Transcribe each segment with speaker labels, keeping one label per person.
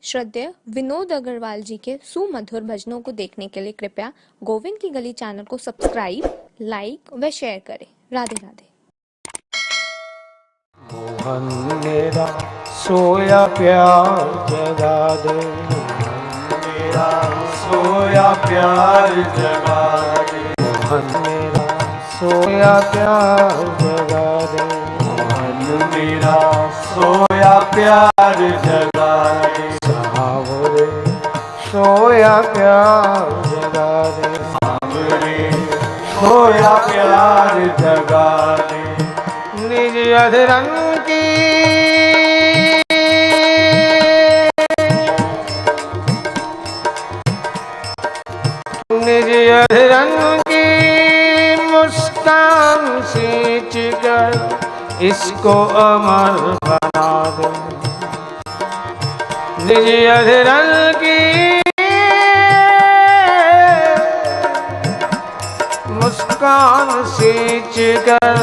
Speaker 1: श्रद्धेय विनोद अग्रवाल जी के सुमधुर भजनों को देखने के लिए कृपया गोविंद की गली चैनल को सब्सक्राइब, लाइक व शेयर करें। राधे राधे।
Speaker 2: मोहन मेरा सोया प्यार जगा दे,
Speaker 3: मेरा सोया प्यार जगा दे,
Speaker 2: मोहन मेरा सोया प्यार जगा दे,
Speaker 3: मोहन मेरा सोया प्यार जगा दे,
Speaker 2: सावरे सोया प्यार जगा दे,
Speaker 3: सावरे सोया प्यार जगा दे,
Speaker 2: निज अधरंग की निज अधरंग की मुस्कान सींच कर इसको अमर बना दो, निज अधरंग की मुस्कान सींच कर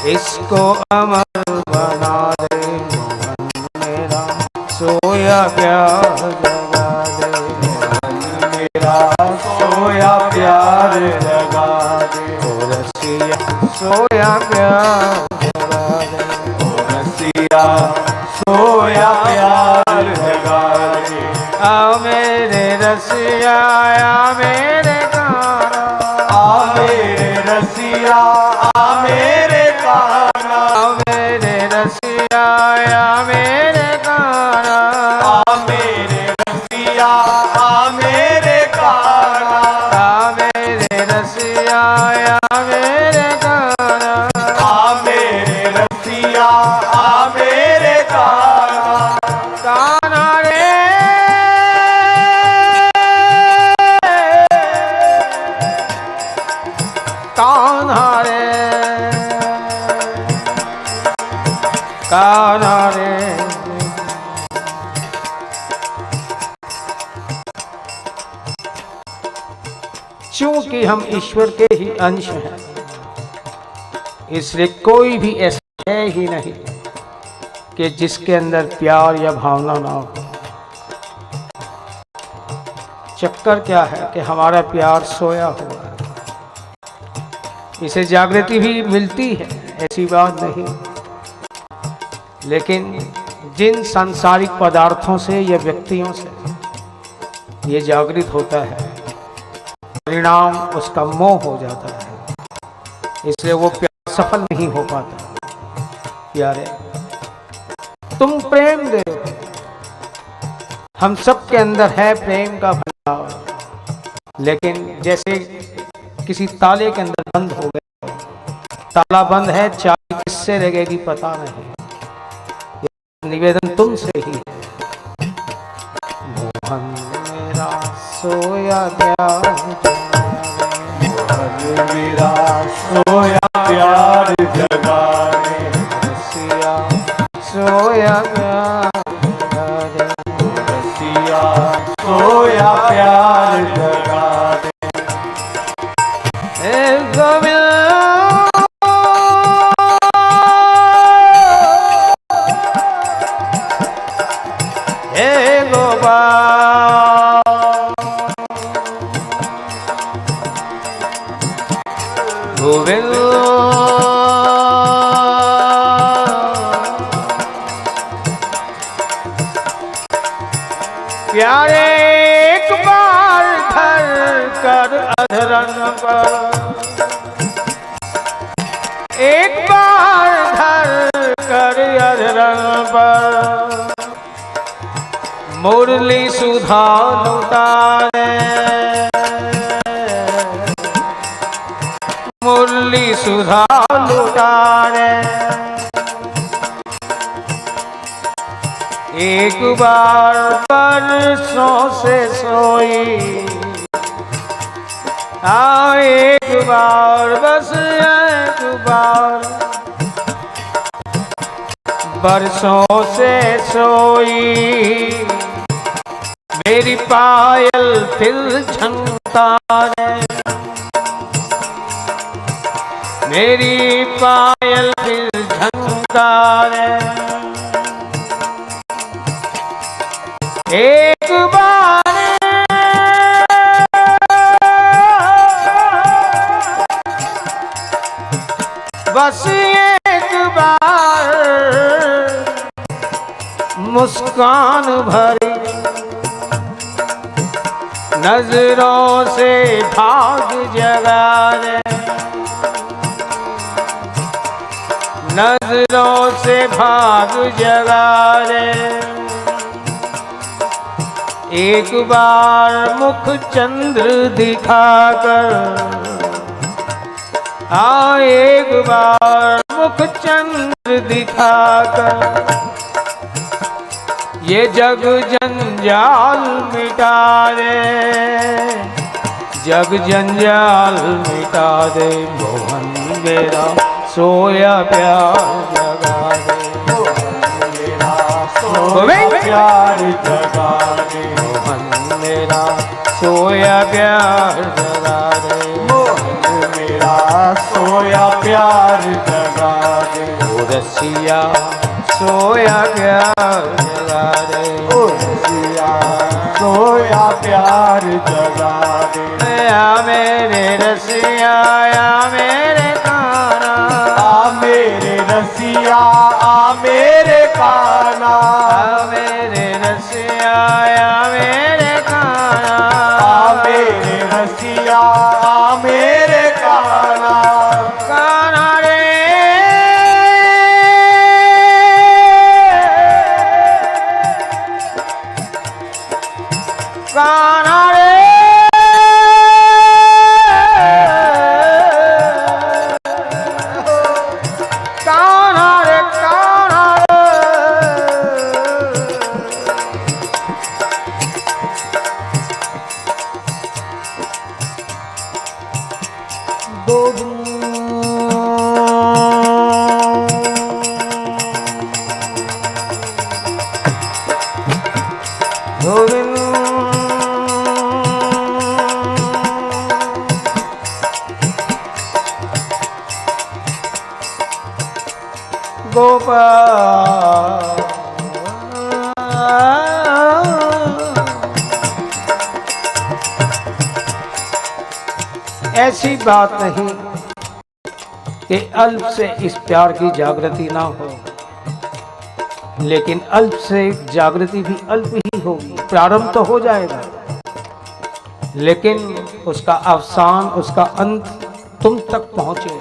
Speaker 2: इसको अमर बना दे, मोहन मेरा सोया प्यार जगा दे,
Speaker 3: मोहन मेरा सोया प्यार जगा दे,
Speaker 2: ओ रसिया सोया प्यार जगा दे,
Speaker 3: ओ रसिया सोया प्यार जगा दे,
Speaker 2: आ मेरे रसिया आ मेरे काना,
Speaker 3: आ मेरे रसिया आ मेरे काना,
Speaker 2: आ मेरे रसिया आ मेरे काना,
Speaker 3: आ मेरे रसिया आ मेरे काना,
Speaker 2: आ मेरे रसिया आ मेरे काना,
Speaker 3: आ मेरे रसिया आ मेरे काना,
Speaker 2: काना रे कान्हा रे कान्हा रे। चूंकि हम ईश्वर के ही अंश हैं, इसलिए कोई भी ऐसा है ही नहीं कि जिसके अंदर प्यार या भावना ना हो। चक्कर क्या है कि हमारा प्यार सोया हुआ है, इसे जागृति भी मिलती है, ऐसी बात नहीं, लेकिन जिन सांसारिक पदार्थों से या व्यक्तियों से ये जागृत होता है, परिणाम उसका मोह हो जाता है, इसलिए वो प्यार सफल नहीं हो पाता। प्यारे तुम प्रेम दे, हम सब के अंदर है प्रेम का भंडार, लेकिन जैसे किसी ताले के अंदर बंद हो गए, ताला बंद है, चाबी किससे लगेगी पता नहीं। निवेदन तुमसे ही है, मोहन मेरा सोया प्यार
Speaker 3: मोहन मेरा सोया प्यार जगा दे,
Speaker 2: रसिया सोया प्यार जगा दे,
Speaker 3: रसिया सोया प्यार जगा दे,
Speaker 2: हे गोविंद हे गोपाल गोविंद प्यारे एक बार धर कर अधरंग पर, एक बार धर कर अधरंग पर मुरली सुधा लुटाए, मुरली सुधा लुटाए, एक बार परसों से सोई, हाँ एक बार बस एक बार बरसों से सोई, मेरी पायल फिर झनकता है, मेरी पायल फिर झनकता है, एक बार बस एक बार मुस्कान भरी नजरों से भाग जगा दे, नजरों से भाग जगा दे। एक बार मुख चंद्र दिखाकर, हाँ एक बार मुख चंद्र दिखाकर ये जग जंजाल मिटा दे, जग जंजाल मिटा दे। मोहन मेरा सोया प्यार जगा दे,
Speaker 3: मोहन मेरा सोया प्यार जगा दे,
Speaker 2: मोहन मेरा सोया प्यार जगा दे,
Speaker 3: मोहन मेरा सोया प्यार जगा दे।
Speaker 2: ओ रसिया सोया प्यार जगा दे,
Speaker 3: ओ रसिया सोया प्यार जगा दे।
Speaker 2: या मेरे रसिया या मेरे काना,
Speaker 3: आ मेरे रसिया आ मेरे काना,
Speaker 2: आ मेरे रसिया या मेरे काना,
Speaker 3: आ मेरे रसिया आ मेरे काना।
Speaker 2: काना रे काना रे काना रे काना रे। गोविंद गोपाल ऐसी बात नहीं कि अल्प से इस प्यार की जागृति ना हो, लेकिन अल्प से जागृति भी अल्प ही होगी। प्रारंभ तो हो जाएगा, लेकिन उसका अवसान, उसका अंत तुम तक पहुंचे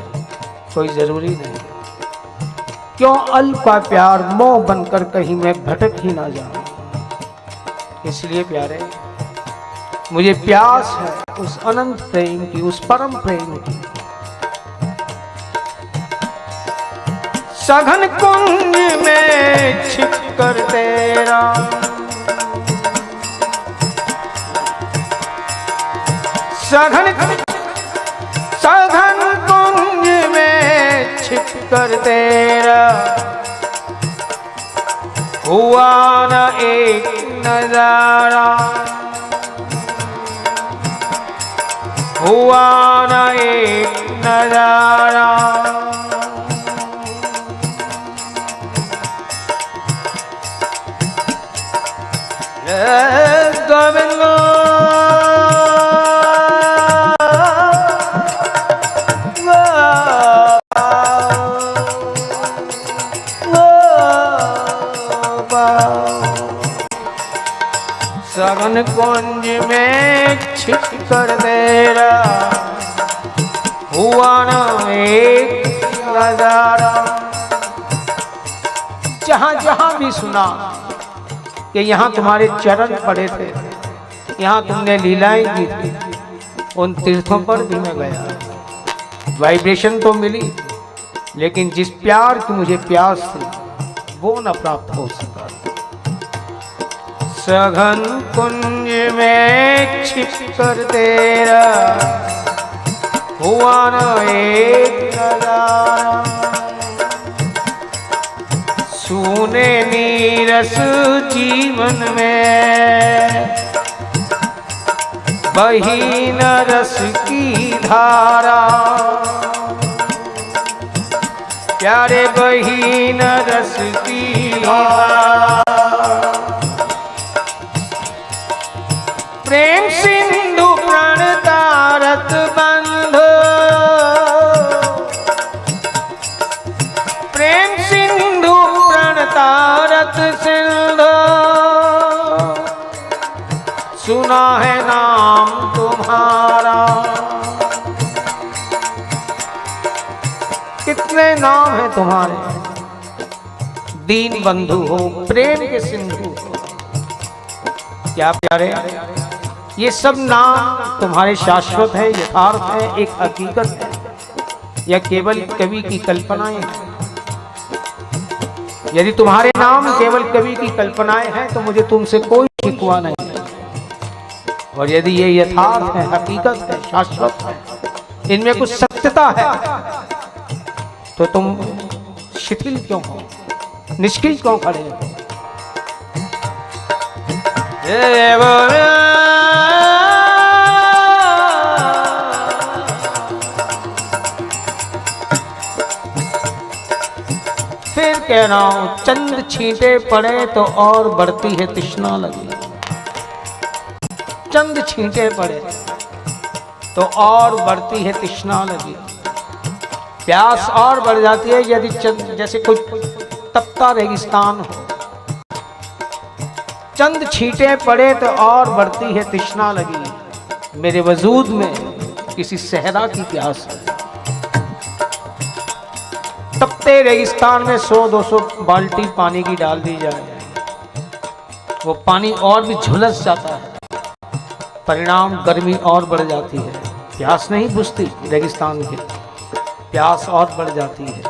Speaker 2: कोई जरूरी नहीं। क्यों अल्प का प्यार मोह बनकर कहीं मैं भटक ही ना जाऊं। इसलिए प्यारे, मुझे प्यास है उस अनंत प्रेम की, उस परम प्रेम की। सघन कुंज में छिप कर तेरा सघन सघन कुंज में छिप कर तेरा हुआ न एक नजारा, हुआ न एक नजारा। गोविंद सघन कुंज में छिप कर तेरा हुआ न एक नजारा। जहां जहां भी सुना कि यहाँ तुम्हारे चरण पड़े थे, यहाँ तुमने लीलाएं की थी, उन तीर्थों पर भी मैं गया। वाइब्रेशन तो मिली, लेकिन जिस प्यार की मुझे प्यास थी वो न प्राप्त हो सका। सघन कुंज में छिप कर तेरा हुआ न एक नजारा। सूने नीरस जीवन में बही न रस की धारा, प्यारे बही न रस की धारा। भरत सिंधु सुना है नाम तुम्हारा। कितने नाम हैं तुम्हारे, दीन बंधु हो, प्रेम के सिंधु हो। क्या प्यारे, ये सब नाम तुम्हारे शाश्वत है, यथार्थ है, एक हकीकत है, या केवल कवि की कल्पनाएं हैं? यदि तुम्हारे नाम केवल कवि की कल्पनाएं हैं तो मुझे तुमसे कोई शिकवा नहीं है, और यदि ये यथार्थ है, हकीकत है, शाश्वत है, इनमें कुछ सत्यता है, तो तुम शिथिल क्यों हो, निष्क्रिय क्यों खड़े हो? फिर कह रहा हूं, चंद छींटे पड़े तो और बढ़ती है तृष्णा लगी। चंद छींटे पड़े तो और बढ़ती है तृष्णा लगी, प्यास और बढ़ जाती है। यदि चंद जैसे कोई तपता रेगिस्तान हो, चंद छींटे पड़े तो और बढ़ती है तृष्णा लगी। मेरे वजूद में किसी सहरा की प्यास है। तपते रेगिस्तान में 100-200 बाल्टी पानी की डाल दी जाए, वो पानी और भी झुलस जाता है, परिणाम गर्मी और बढ़ जाती है। प्यास नहीं बुझती रेगिस्तान की, प्यास और बढ़ जाती है।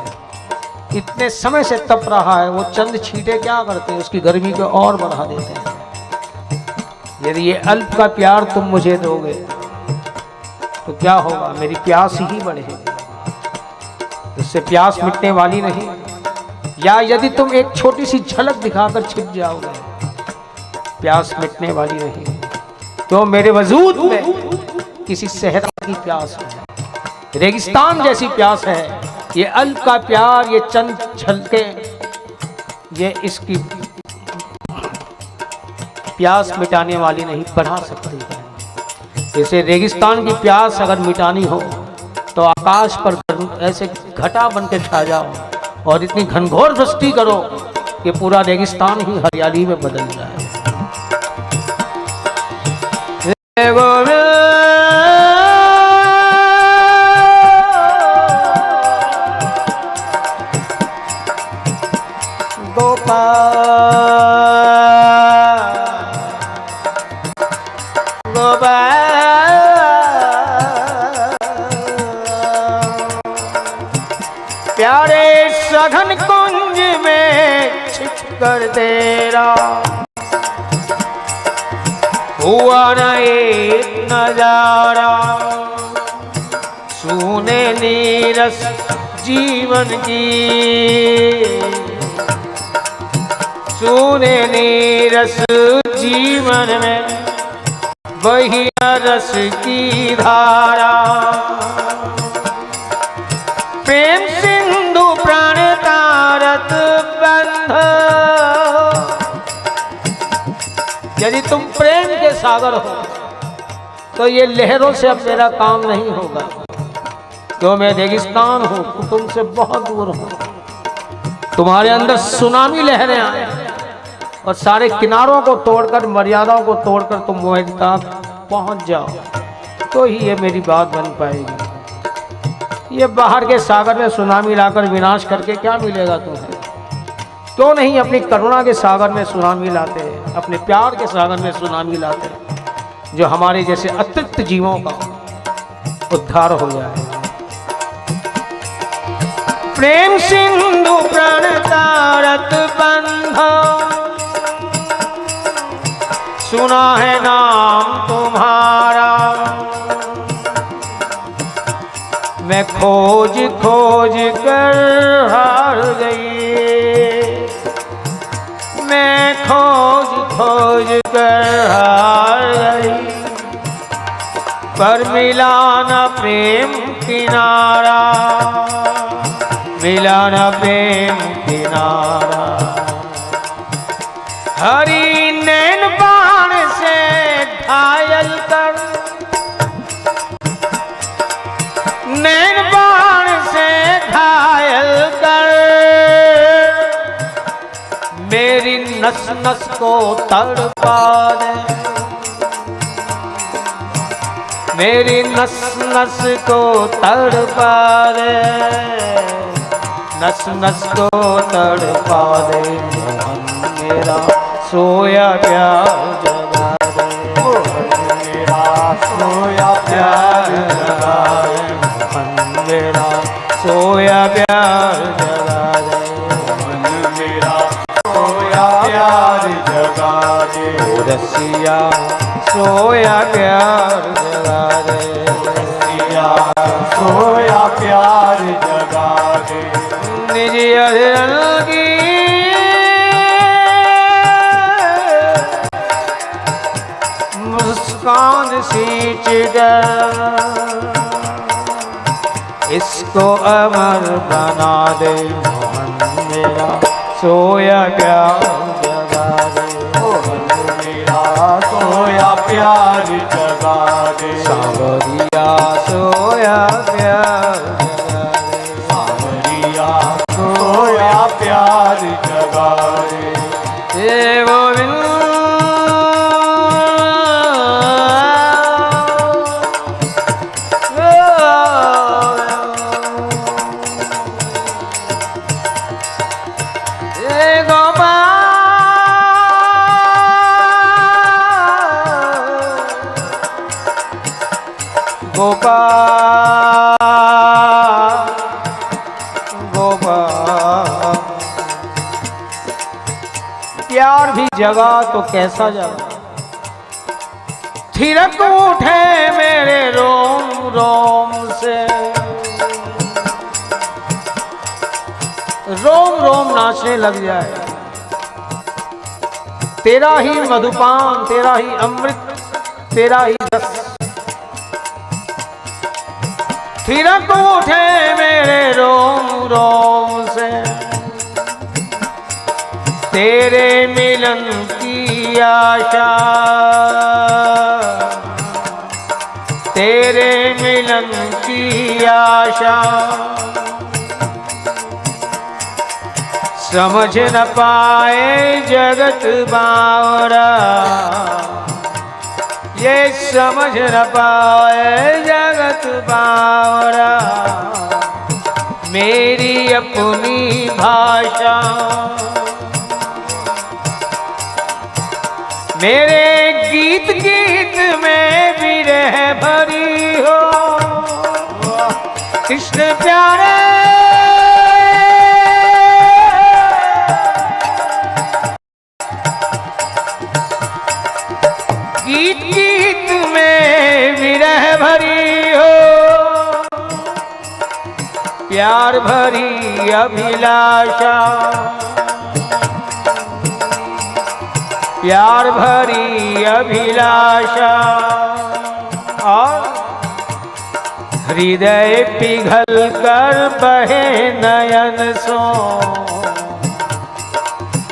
Speaker 2: इतने समय से तप रहा है, वो चंद छींटे क्या करते हैं, उसकी गर्मी को और बढ़ा देते हैं। यदि ये अल्प का प्यार तुम मुझे दोगे तो क्या होगा, मेरी प्यास ही बढ़ेगी, इससे प्यास मिटने वाली नहीं। या यदि तुम एक छोटी सी झलक दिखाकर छिप जाओगे, प्यास मिटने वाली नहीं। तो मेरे वजूद में किसी सहरा की प्यास है, रेगिस्तान जैसी प्यास है। ये अल्प का प्यार, ये चंद झलके, ये इसकी प्यास मिटाने वाली नहीं, बढ़ा सकती है। जैसे रेगिस्तान की प्यास अगर मिटानी हो तो आकाश पर ऐसे घटा बन के छा जाओ और इतनी घनघोर वृष्टि करो कि पूरा रेगिस्तान ही हरियाली में बदल जाए। प्यारे सघन कुंज में छिपकर तेरा हुआ न एक नजारा। सुने नीरस जीवन की, सुने नीरस जीवन में वही रस की धारा। प्रेम सिंधु प्राण तारत बंध, यदि तुम प्रेम के सागर हो तो ये लहरों से अब मेरा काम नहीं होगा, क्यों मैं रेगिस्तान हूं, तुमसे बहुत दूर हूं। तुम्हारे अंदर सुनामी लहरें आए और सारे किनारों को तोड़कर, मर्यादाओं को तोड़कर तुम मेरे तक पहुंच जाओ, तो ही ये मेरी बात बन पाएगी। ये बाहर के सागर में सुनामी लाकर विनाश करके क्या मिलेगा तुम्हें? क्यों नहीं अपनी करुणा के सागर में सुनामी लाते, अपने प्यार के सागर में सुनामी लाते, जो हमारे जैसे अतृप्त जीवों का उद्धार हो जाए। प्रेम सिंधु प्राण तारत बंधा, सुना है नाम तुम्हारा। मैं खोज खोज कर हार गई, मैं खोज खोज कर हार गई, पर मिला न प्रेम किनारा, मिला न प्रेम किनारा। हरि नैन बाण से घायल कर, नैन बाण से घायल कर, मेरे मेरी नस नस को तड़पा दे, मेरी नस नस को तड़पा दे, नस नस को तड़पा दे, मोहन मेरा सोया प्यार जगा दे,
Speaker 3: मोहन मेरा सोया प्यार जगा दे,
Speaker 2: मोहन मेरा सोया प्यार जगा दे,
Speaker 3: मोहन मेरा सोया प्यार जगा दे,
Speaker 2: ओ रसिया सोया प्यार जगा दे,
Speaker 3: रसिया सोया प्यार जगा दे,
Speaker 2: निज अजल की मुस्कान सींच दे, इसको अमर बना दे, मोहन मेरा सोया प्यार जगा दे,
Speaker 3: मोहन मेरा सोया प्यार जगा दे,
Speaker 2: सांवरिया सोया प्यार जगा दे,
Speaker 3: सांवरिया सोया प्यार जगा दे,
Speaker 2: हे गोविंद गोपाल गोपाल, प्यार भी जगा तो कैसा जगा, थिरक उठे मेरे रोम रोम से, रोम रोम नाचने लग जाए, तेरा ही मधुपान, तेरा ही अमृत, तेरा ही रस, थिरक उठे मेरे रोम रोम से, तेरे मिलन की आशा, तेरे मिलन की आशा, समझ न पाए जगत बावरा, ये समझ न पाए जगत बावरा, मेरी अपनी भाषा, मेरे गीत गीत में विरह भरी हो, कृष्ण प्यारे गीत गीत में विरह भरी हो, प्यार भरी अभिलाषा, प्यार भरी अभिलाषा, और हृदय पिघल कर बहे नयन सो,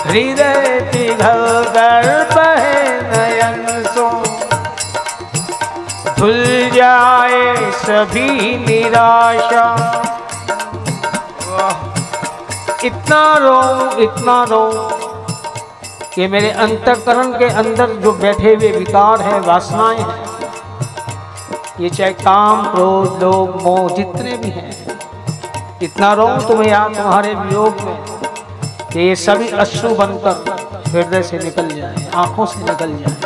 Speaker 2: हृदय पिघल कर बहे नयन सो, धुल जाए सभी निराशा, इतना रो कि मेरे अंतःकरण के अंदर जो बैठे हुए विकार हैं, वासनाएं हैं, ये चाहे काम क्रोध लोभ मोह जितने भी हैं, इतना रो तुम्हें याद तुम्हारे वियोग में कि ये सभी अश्रु बनकर हृदय से निकल जाए, आंखों से निकल जाए,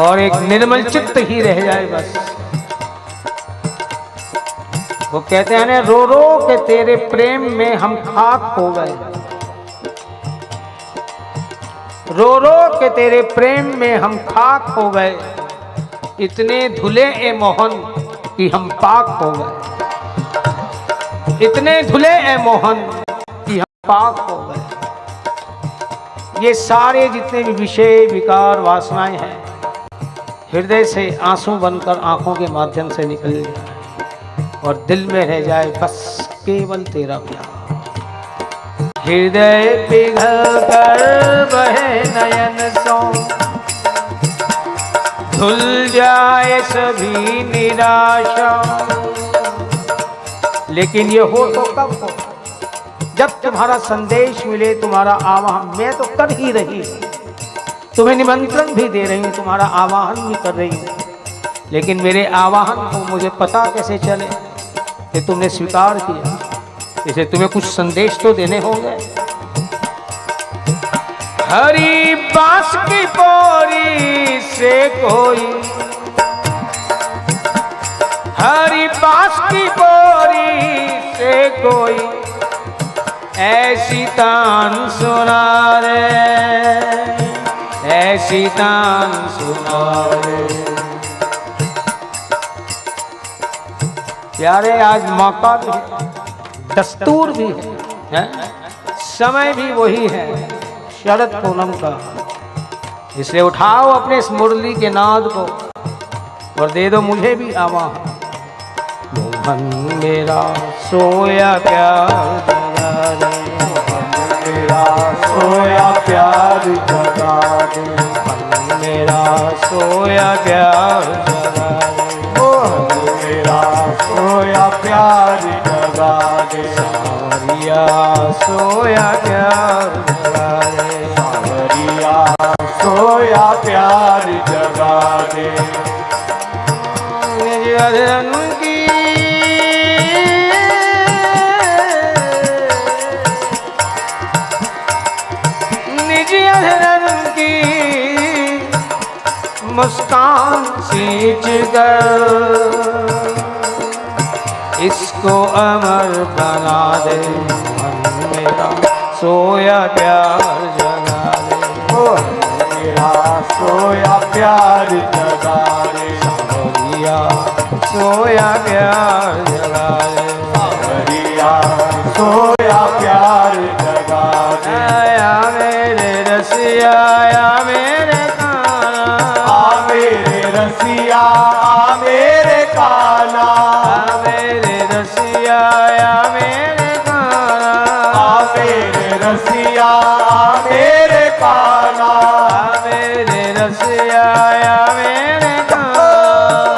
Speaker 2: और एक निर्मल चित्त ही रह जाए बस। वो कहते हैं ना, रो रो के तेरे प्रेम में हम खाक हो गए, रो रो के तेरे प्रेम में हम खाक हो गए, इतने धुले ए मोहन कि हम पाक हो गए, इतने धुले ए मोहन कि हम पाक हो गए। ये सारे जितने भी विषय विकार वासनाएं हैं, हृदय से आंसू बनकर आंखों के माध्यम से निकल जाए और दिल में रह जाए बस केवल तेरा प्यार। हृदय पिघल कर बहे नयन सो, धुल जाए सभी निराशा। लेकिन ये हो तो कब हो जब तुम्हारा संदेश मिले, तुम्हारा आवाहन, मैं तो कर ही रही हूँ, तुम्हें निमंत्रण भी दे रही हूँ, तुम्हारा आवाहन भी कर रही हूँ, लेकिन मेरे आवाहन को मुझे पता कैसे चले कि तुमने स्वीकार किया? इसे तुम्हें कुछ संदेश तो देने होंगे। हरी बांस की पोरी से कोई, हरी बांस की पोरी से कोई ऐसी तान सुना रे, ऐसी तान सुना रे। प्यारे, आज मौका भी है, दस्तूर भी है, समय भी वही है, शरद पूनम का। इसे उठाओ अपने इस मुरली के नाद को और दे दो मुझे भी आवाहन। मोहन मेरा सोया प्यार जगा दे,
Speaker 3: मोहन मेरा सोया प्यार जगा दे,
Speaker 2: मोहन मेरा सोया प्यार जगा दे,
Speaker 3: मोहन मेरा सोया प्यार जगा दे,
Speaker 2: सावरिया सोया प्यार जगा दे,
Speaker 3: सावरिया सोया प्यार जगा दे।
Speaker 2: अधरन की निज अधरन की मुस्कान सींच कर इसको अमर बना दे। मन मेरा सोया प्यार जगा दे,
Speaker 3: मोहन मेरा सोया प्यार जगा दे,
Speaker 2: सावरिया सोया प्यार जगा दे,
Speaker 3: सावरिया सोया प्यार जगा दे।
Speaker 2: आया मेरे रसिया, आया मेरे काना,
Speaker 3: आ मेरे रसिया, आ मेरे काना,
Speaker 2: आ मेरे रसिया, आया मेरे काना,
Speaker 3: आ मेरे रसिया, आ मेरे काना,
Speaker 2: आ मेरे रसिया, आया मेरे काना,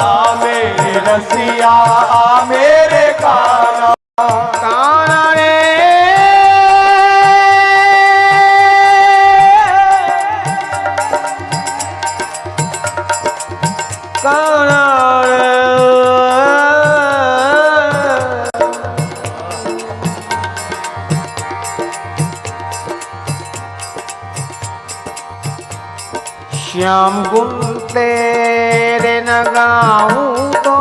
Speaker 3: आ मेरे रसिया, आ मेरे काना।
Speaker 2: काना रे काना रे। श्याम गुण तेरे न गाऊं तो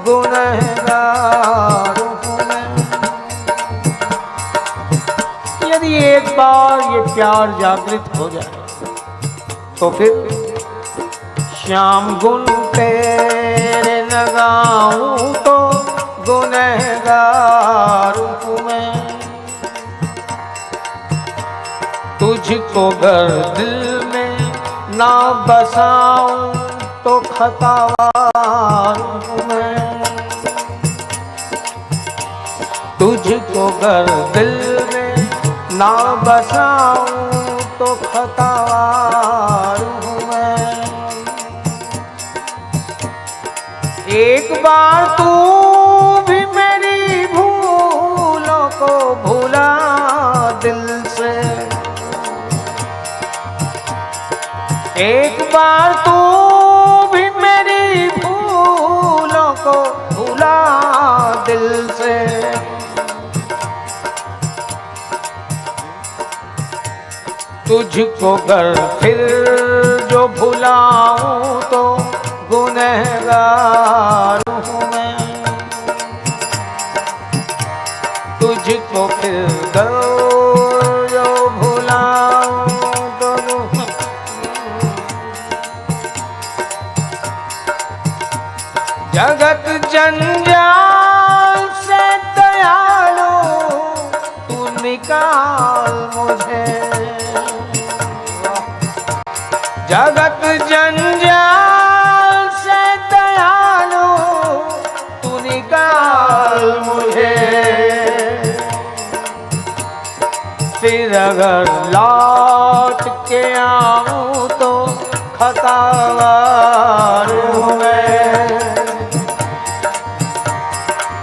Speaker 2: गुनहगार हूं मैं। यदि एक बार ये प्यार जागृत हो जाए तो फिर श्याम गुण तेरे न गाऊं तो गुनहगार हूं मैं। तुझको घर दिल में ना बसाऊं तो खतावार हूं मैं। तुझको घर दिल में ना बसाऊं तो खतावार हूं मैं। एक बार तू भी मेरी भूलों को भुला दिल से। एक बार तू भी मेरी भूलों को भुला दिल से। तुझको कर फिर जो भुलाऊं तो गुनहगार हूं मैं। तुझको फिर जो भुलाऊं तो जगत जंजाल से दयालु तू निकाल मुझे। जगत जंजाल से दयालु तू निकाल मुझे। फिर अगर लौट के आऊं तो खतावार हूं मैं।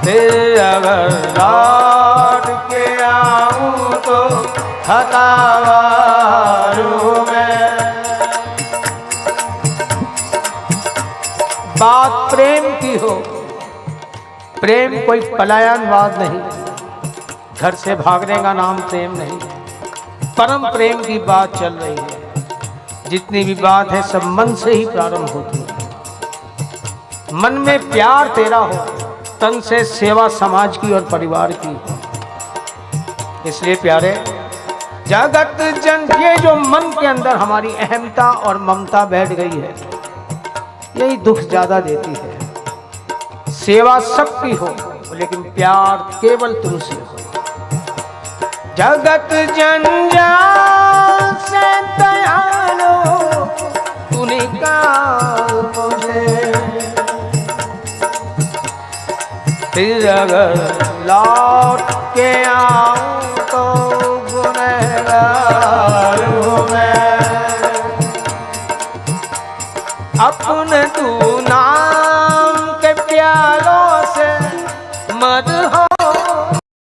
Speaker 2: फिर अगर लौट के आऊं
Speaker 3: हतावारू मैं।
Speaker 2: बात प्रेम की हो, प्रेम कोई पलायनवाद नहीं, घर से भागने का नाम प्रेम नहीं, परम प्रेम की बात चल रही है। जितनी भी बात है सब मन से ही प्रारंभ होती है। मन में प्यार तेरा हो, तन से सेवा समाज की और परिवार की। इसलिए प्यारे जगत जन, ये जो मन के अंदर हमारी अहमता और ममता बैठ गई है, यही दुख ज्यादा देती है। सेवा सबकी हो लेकिन प्यार केवल तुमसे हो। जगत जंजाल से दयालो तू निकाल मुझे, फिर अगर लौट के आऊं तो गुनहगार हूं मैं। अपने तू नाम के प्यालों से मद हो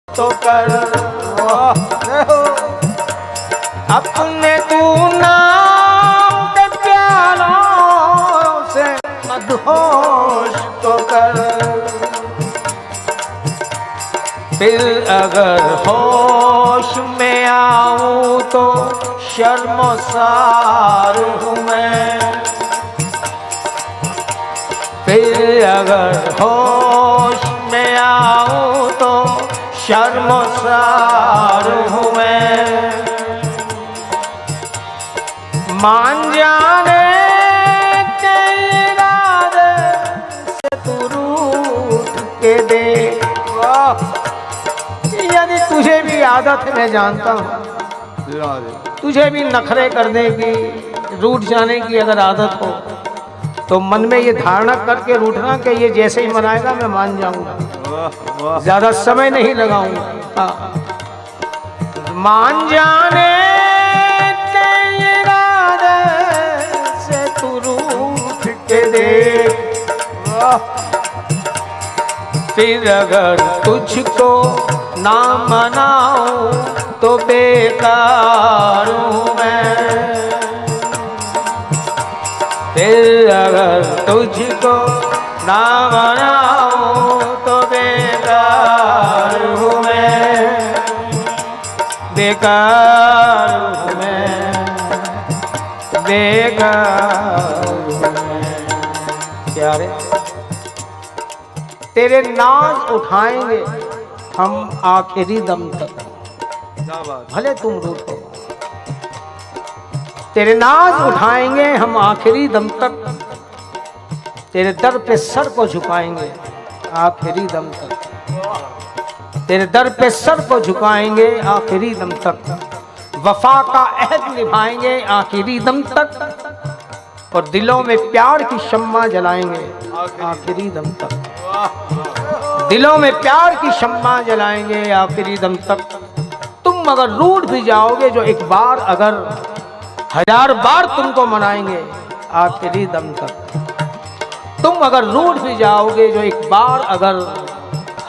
Speaker 2: तो कर, अपने तू नाम के प्यालों से मदहोश तो कर। फिर अगर होश में आऊं तो शर्मसार हूं मैं। फिर अगर होश में आऊं तो शर्मसार हूं मैं। मान जाने के इरादे से तू रूठ के दे। यदि तुझे भी आदत है, मैं जानता हूँ, तुझे भी नखरे करने की, रूठ जाने की अगर आदत हो तो मन में ये धारणा करके रूठना कि ये जैसे ही मनाएगा मैं मान जाऊंगा, ज्यादा समय नहीं लगाऊंगा। हाँ। मान जाने के इरादे से तू रूठ के दे। फिर अगर तुझको ना मनाऊं तो बेकार हूं मैं। फिर अगर तुझको ना मनाऊं तो बेकार हूं मैं, बेकार हूं मैं, बेकार हूं मैं। प्यारे तेरे नाज उठाएंगे हम आखिरी दम तक, भले तुम रूठो। तेरे नाज उठाएंगे हम आखिरी दम तक, तेरे दर पे सर को झुकाएंगे आखिरी दम तक, तेरे दर पे सर को झुकाएंगे आखिरी दम तक। वफा का अहद निभाएंगे आखिरी दम तक, और दिलों में प्यार की शम्मा जलाएंगे आखिरी दम तक। दिलों में प्यार की शम्मा जलाएंगे आखिरी दम तक। तुम अगर रूठ भी जाओगे जो एक बार, अगर 1000 बार तुमको मनाएंगे आखिरी दम तक। तुम अगर रूठ भी जाओगे जो एक बार, अगर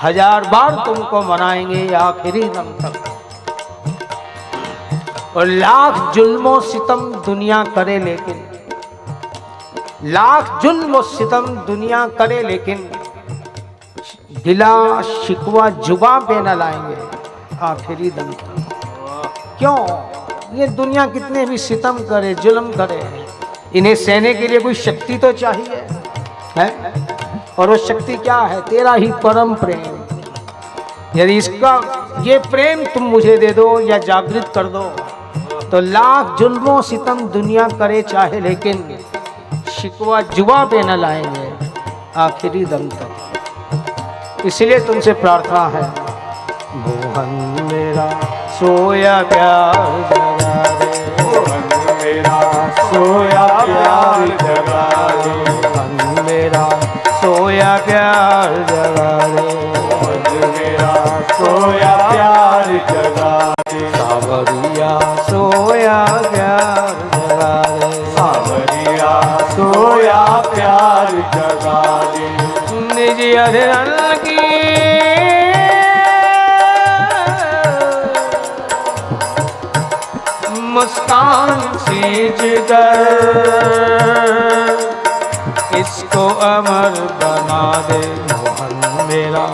Speaker 2: 1000 बार तुमको मनाएंगे आखिरी दम तक। और लाख जुल्मो सितम दुनिया करे लेकिन, लाख जुल्म सितम दुनिया करे लेकिन, गिला शिकवा जुबां पे न लाएंगे आखिरी दम तक। क्यों? ये दुनिया कितने भी सितम करे, जुल्म करे, इन्हें सहने के लिए कोई शक्ति तो चाहिए है। और वो शक्ति क्या है? तेरा ही परम प्रेम। यदि इसका ये प्रेम तुम मुझे दे दो या जागृत कर दो तो लाख जुल्मों सितम दुनिया करे चाहे, लेकिन शिकवा जुबां पे न लाएंगे आखिरी दम तक। इसलिए तुमसे प्रार्थना है, मोहन मेरा सोया प्यार जगा दे,
Speaker 3: मोहन मेरा सोया प्यार जगा दे,
Speaker 2: मोहन मेरा सोया प्यार जगा दे,
Speaker 3: मोहन मेरा सोया प्यार जगा दे,
Speaker 2: सावरिया सोया प्यार जगा दे,
Speaker 3: सावरिया सोया प्यार जगा दे।
Speaker 2: निज अधरन की भगवान सींच कर इसको अमर बना दे। मोहन मेरा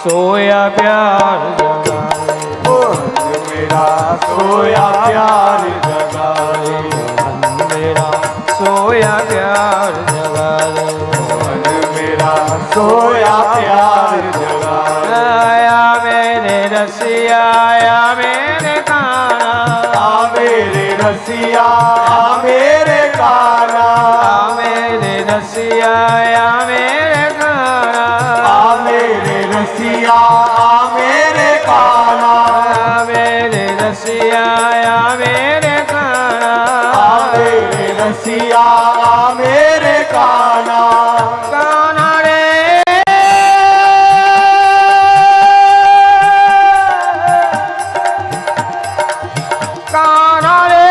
Speaker 2: सोया प्यार जगा दे।
Speaker 3: मोहन मेरा सोया प्यार जगा दे।
Speaker 2: मोहन मेरा सोया प्यार जगा दे।
Speaker 3: मोहन मेरा सोया प्यार जगा दे।
Speaker 2: आया मेरे रसिया आया मेरे काना,
Speaker 3: आ मेरे रसिया आ मेरे काना,
Speaker 2: आ मेरे रसिया आया मेरे काना,
Speaker 3: आ मेरे रसिया आ मेरे काना,
Speaker 2: आ मेरे रसिया आया मेरे काना,
Speaker 3: आ मेरे रसिया आ मेरे काना।
Speaker 2: काना रे काना रे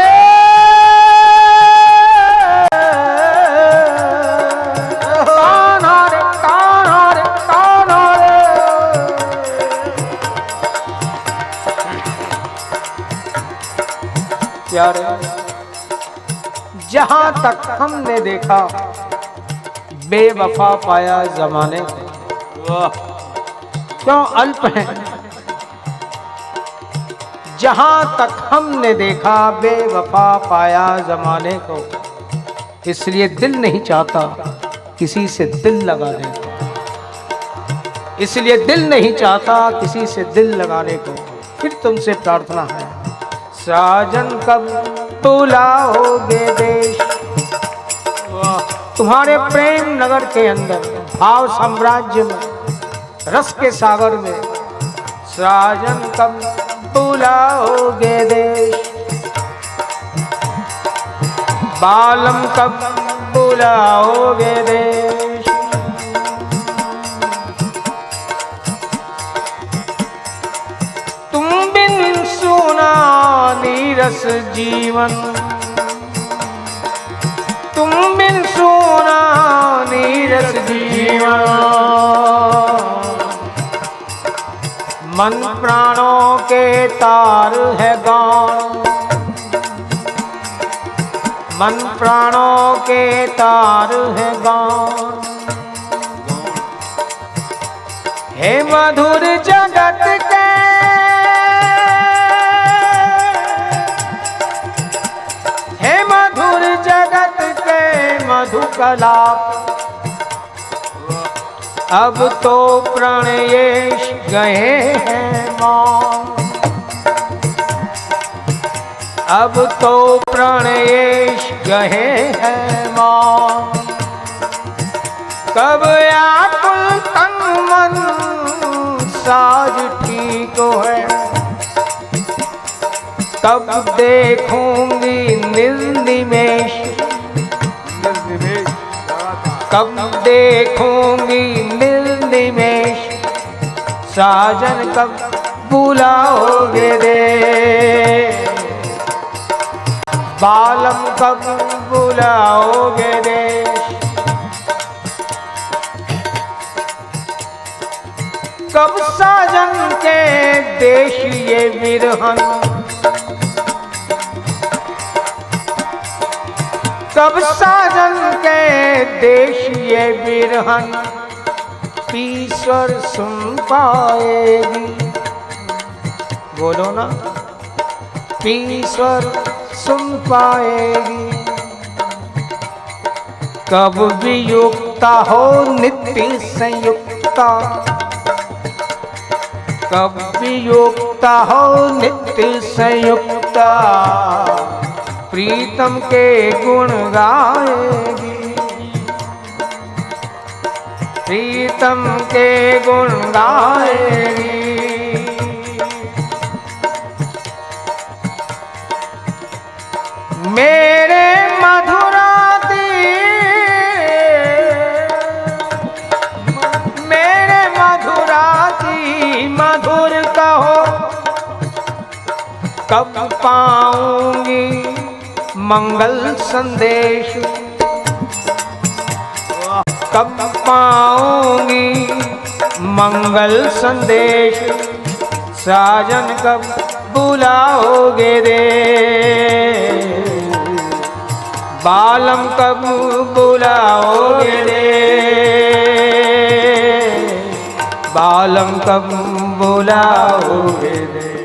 Speaker 2: काना रे काना रे काना रे। प्यारे, जहां तक हमने देखा बेवफा पाया जमाने को। क्यों अल्प है? जहां तक हमने देखा बेवफा पाया जमाने को, इसलिए दिल नहीं चाहता किसी से दिल लगाने को। इसलिए दिल नहीं चाहता किसी से दिल लगाने को। फिर तुमसे प्रार्थना है, साजन कब बुलाओगे देश। तुम्हारे प्रेम नगर के अंदर, भाव साम्राज्य में, रस के सागर में, साजन कब बुलाओगे देश। बालम कब बुलाओगे देश। तुम बिन सुना नीरस जीवन, तुम बिन सुना नीरस जीवन। मन प्राणों के तार है गान, मन प्राणों के तार है गान। हे मधुर जगत के, हे मधुर जगत के मधुकलाप। अब तो प्रणयेश गए हैं मौन, अब तो प्रणयेश गए हैं मौन। कब आकुल तन मन साज ठीक है, कब देखूंगी निर्निमेष, कब देखूंगी निर्निमेष। साजन कब बुलाओगे रे, बालम कब बुलाओगे रे। कब साजन के देश ये विरहन, कब साजन के देश ये विरहन। ईश्वर सुन पाएगी, बोलो ना, ईश्वर सुन पाएगी। कब वियुक्ता हो नित्य संयुक्ता, कब वियुक्ता हो नित्य संयुक्ता। प्रीतम के गुण गाएगी, प्रीतम के गुण गाएगी। मेरे मधुराती, मेरे मधुराती मधुर कहो। कब पाऊंगी मंगल संदेश, कब पाऊंगी मंगल संदेश। साजन कब बुलाओगे रे। बालम कब बुलाओगे रे, बालम कब बुलाओगे रे।